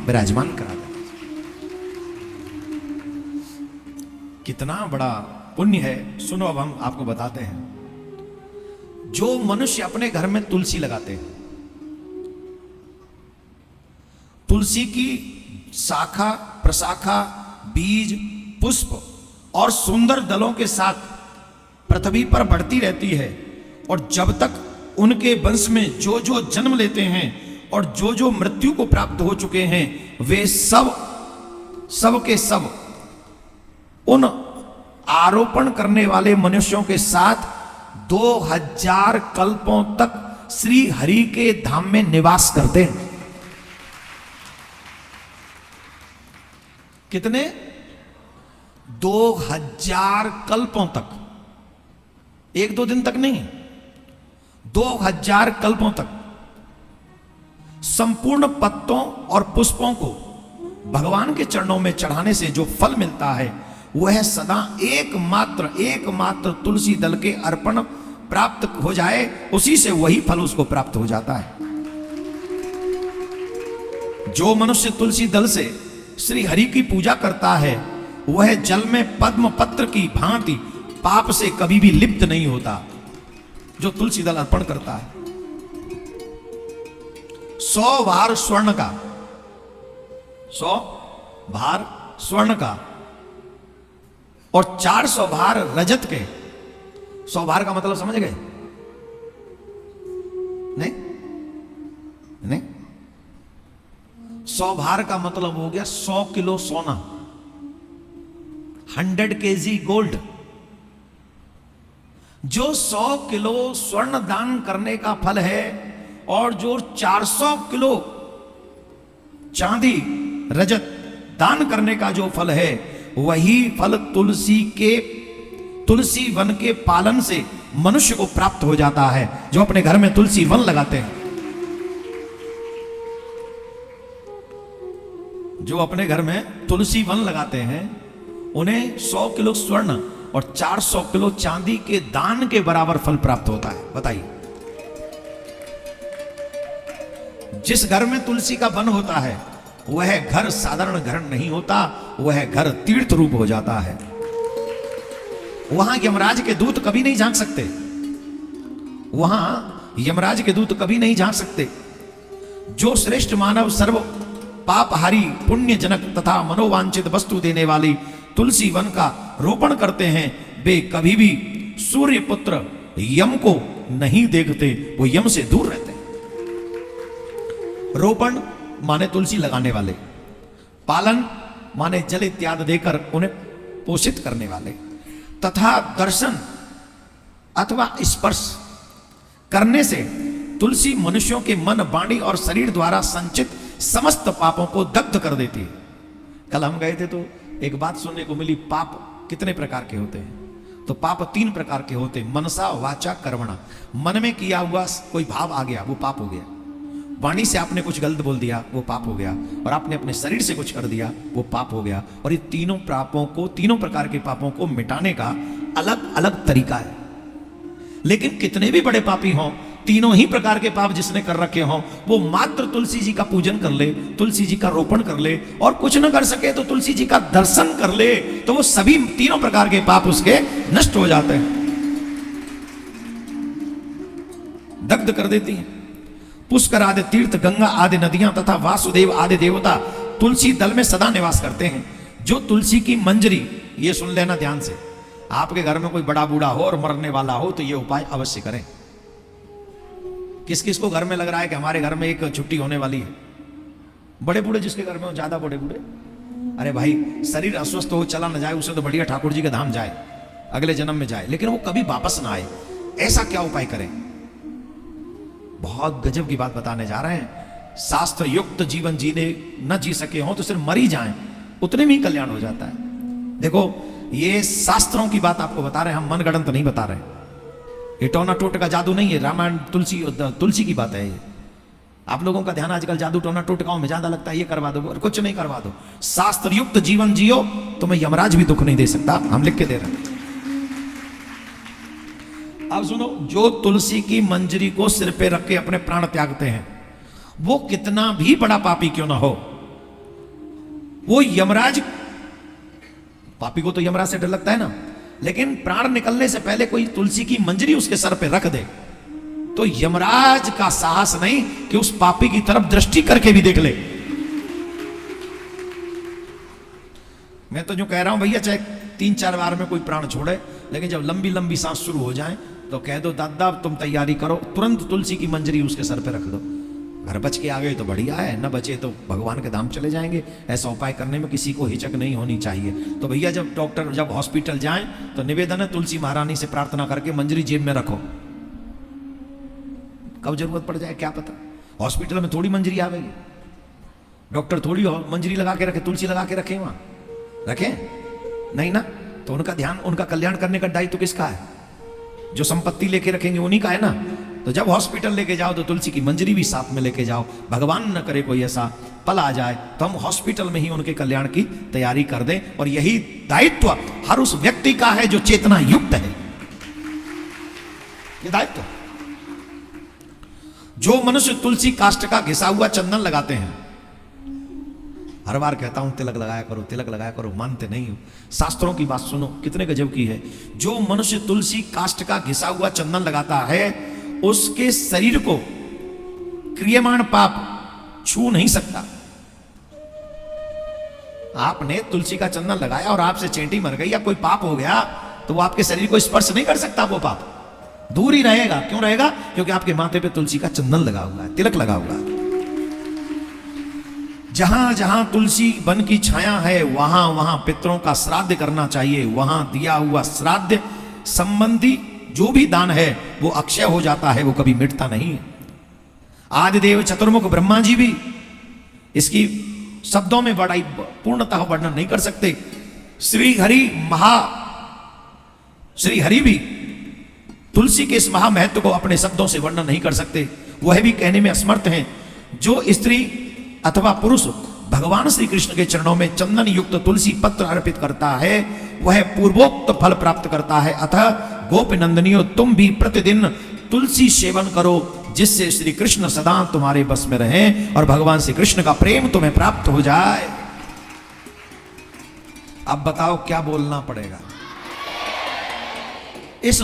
विराजमान करा देना। कितना बड़ा पुण्य है, सुनो अब हम आपको बताते हैं। जो मनुष्य अपने घर में तुलसी लगाते हैं, तुलसी की शाखा प्रशाखा बीज पुष्प और सुंदर दलों के साथ पृथ्वी पर बढ़ती रहती है, और जब तक उनके वंश में जो जो जन्म लेते हैं और जो जो मृत्यु को प्राप्त हो चुके हैं, वे सब के सब उन आरोपण करने वाले मनुष्यों के साथ 2000 कल्पों तक श्री हरि के धाम में निवास करते हैं। कितने? 2000 कल्पों तक, 1-2 दिन तक नहीं, 2000 कल्पों तक संपूर्ण पत्तों और पुष्पों को भगवान के चरणों में चढ़ाने से जो फल मिलता है, वह सदा एकमात्र तुलसी दल के अर्पण प्राप्त हो जाए, उसी से वही फल उसको प्राप्त हो जाता है। जो मनुष्य तुलसी दल से श्री हरि की पूजा करता है, वह जल में पद्म पत्र की भांति पाप से कभी भी लिप्त नहीं होता। जो तुलसी दल अर्पण करता है, 100 भार स्वर्ण का, 100 भार स्वर्ण का और 400 भार रजत के। 100 भार का मतलब समझ गए? नहीं नहीं, 100 भार का मतलब हो गया 100 किलो सोना, 100 kg गोल्ड। जो 100 किलो स्वर्ण दान करने का फल है, और जो 400 किलो चांदी रजत दान करने का जो फल है, वही फल तुलसी वन के पालन से मनुष्य को प्राप्त हो जाता है। जो अपने घर में तुलसी वन लगाते हैं, जो अपने घर में तुलसी वन लगाते हैं, उन्हें 100 किलो स्वर्ण और 400 किलो चांदी के दान के बराबर फल प्राप्त होता है। बताइए, जिस घर में तुलसी का वन होता है, वह घर साधारण घर नहीं होता, वह घर तीर्थ रूप हो जाता है। वहां यमराज के दूत कभी नहीं झांक सकते, वहां यमराज के दूत कभी नहीं झांक सकते। जो श्रेष्ठ मानव सर्व पापहारी पुण्य जनक तथा मनोवांछित वस्तु देने वाली तुलसी वन का रोपण करते हैं, वे कभी भी सूर्य पुत्र यम को नहीं देखते, वो यम से दूर रहते हैं। रोपण माने तुलसी लगाने वाले, पालन माने जल इत्यादि देकर उन्हें पोषित करने वाले, तथा दर्शन अथवा स्पर्श करने से तुलसी मनुष्यों के मन, वाणी और शरीर द्वारा संचित समस्त पापों को दग्ध कर देती है। कल हम गए थे तो एक बात सुनने को मिली, पाप कितने प्रकार के होते हैं? तो पाप 3 प्रकार के होते हैं, मनसा वाचा कर्मणा। मन में किया हुआ कोई भाव आ गया, वो पाप हो गया। वाणी से आपने कुछ गलत बोल दिया, वो पाप हो गया। और आपने अपने शरीर से कुछ कर दिया, वो पाप हो गया। और ये तीनों प्रकार के पापों को मिटाने का अलग अलग तरीका है। लेकिन कितने भी बड़े पापी हों, तीनों ही प्रकार के पाप जिसने कर रखे हों, वो मात्र तुलसी जी का पूजन कर ले, तुलसी जी का रोपण कर ले, और कुछ न कर सके तो तुलसी जी का दर्शन कर ले, तो वो सभी तीनों प्रकार के पाप उसके नष्ट हो जाते हैं, दग्ध कर देती हैं। पुष्कर आदि तीर्थ, गंगा आदि नदियां तथा वासुदेव आदि देवता तुलसी दल में सदा निवास करते हैं। जो तुलसी की मंजरी, ये सुन लेना ध्यान से, आपके घर में कोई बड़ा बूढ़ा हो और मरने वाला हो तो ये उपाय अवश्य करें। किस किस को घर में लग रहा है कि हमारे घर में एक छुट्टी होने वाली है? बड़े बूढ़े जिसके घर में हो, ज्यादा बड़े बूढ़े, अरे भाई शरीर अस्वस्थ हो, चला न जाए, उसे तो बढ़िया ठाकुर जी के धाम जाए, अगले जन्म में जाए, लेकिन वो कभी वापस ना आए। ऐसा क्या उपाय करें? बहुत गजब की बात बताने जा रहे हैं। शास्त्र युक्त जीवन जीने न जी सके हो तो सिर्फ मर ही जाएं, उतने में ही कल्याण हो जाता है। देखो, ये शास्त्रों की बात आपको बता रहे हैं, हम मनगढ़ंत नहीं बता रहे। ये टोना टोट का जादू नहीं है, रामायण तुलसी की बात है ये। आप लोगों का ध्यान आजकल जादू टोना टोटकाओं में ज्यादा लगता है, ये करवा दो और कुछ नहीं करवा दो। शास्त्र युक्त जीवन जियो, तुम्हें यमराज भी दुख नहीं दे सकता, हम लिख के दे रहे हैं। अब सुनो, जो तुलसी की मंजरी को सिर पे रख के अपने प्राण त्यागते हैं, वो कितना भी बड़ा पापी क्यों ना हो, वो यमराज, पापी को तो यमराज से डर लगता है ना, लेकिन प्राण निकलने से पहले कोई तुलसी की मंजरी उसके सर पे रख दे तो यमराज का साहस नहीं कि उस पापी की तरफ दृष्टि करके भी देख ले। मैं तो जो कह रहा हूं भैया, चाहे 3-4 बार में कोई प्राण छोड़े, लेकिन जब लंबी लंबी सांस शुरू हो जाए तो कह दो दादा तुम तैयारी करो, तुरंत तुलसी की मंजरी उसके सर पे रख दो। घर बच के आ गए तो बढ़िया है, न बचे तो भगवान के धाम चले जाएंगे। ऐसा उपाय करने में किसी को हिचक नहीं होनी चाहिए। तो भैया जब हॉस्पिटल जाएं तो निवेदन है तुलसी महारानी से प्रार्थना करके मंजरी जेब में रखो, कब जरूरत पड़ जाए क्या पता। हॉस्पिटल में थोड़ी मंजरी आवेगी, डॉक्टर थोड़ी मंजरी लगा के रखे, तुलसी लगा के रखे, वहां रखे नहीं ना। तो उनका ध्यान, उनका कल्याण करने का दायित्व किसका है? जो संपत्ति लेके रखेंगे उन्हीं का है ना। तो जब हॉस्पिटल लेके जाओ तो तुलसी की मंजरी भी साथ में लेके जाओ। भगवान न करे कोई ऐसा पल आ जाए तो हम हॉस्पिटल में ही उनके कल्याण की तैयारी कर दें। और यही दायित्व हर उस व्यक्ति का है जो चेतना युक्त है। ये दायित्व, जो मनुष्य तुलसी काष्ठ का घिसा हुआ चंदन लगाते हैं, हर बार कहता हूं तिलक लगाया करो, तिलक लगाया करो, मानते नहीं हो। शास्त्रों की बात सुनो, कितने गजब की है। जो मनुष्य तुलसी काष्ठ का घिसा हुआ चंदन लगाता है उसके शरीर को क्रियमाण पाप छू नहीं सकता। आपने तुलसी का चंदन लगाया और आपसे चेंटी मर गई या कोई पाप हो गया तो वो आपके शरीर को स्पर्श नहीं कर सकता, वो पाप दूर ही रहेगा। क्यों रहेगा? क्योंकि आपके माथे पे तुलसी का चंदन लगा हुआ है, तिलक लगा हुआ है। जहां जहां तुलसी वन की छाया है वहां वहां पितरों का श्राद्ध करना चाहिए। वहां दिया हुआ श्राद्ध संबंधी जो भी दान है वो अक्षय हो जाता है, वो कभी मिटता नहीं है। आदिदेव चतुर्मुख ब्रह्मा जी भी इसकी शब्दों में बड़ाई पूर्णतः वर्णन नहीं कर सकते। श्री हरि भी तुलसी के इस महामहत्व को अपने शब्दों से वर्णन नहीं कर सकते। वह भी कहने में असमर्थ हैं। जो स्त्री अथवा पुरुष भगवान श्री कृष्ण के चरणों में चंदन युक्त तुलसी पत्र अर्पित करता है वह पूर्वोक्त फल प्राप्त करता है। अतः गोप नंदनियों, तुम भी प्रतिदिन तुलसी सेवन करो, जिससे श्री कृष्ण सदा तुम्हारे बस में रहें और भगवान श्री कृष्ण का प्रेम तुम्हें प्राप्त हो जाए। अब बताओ क्या बोलना पड़ेगा? इस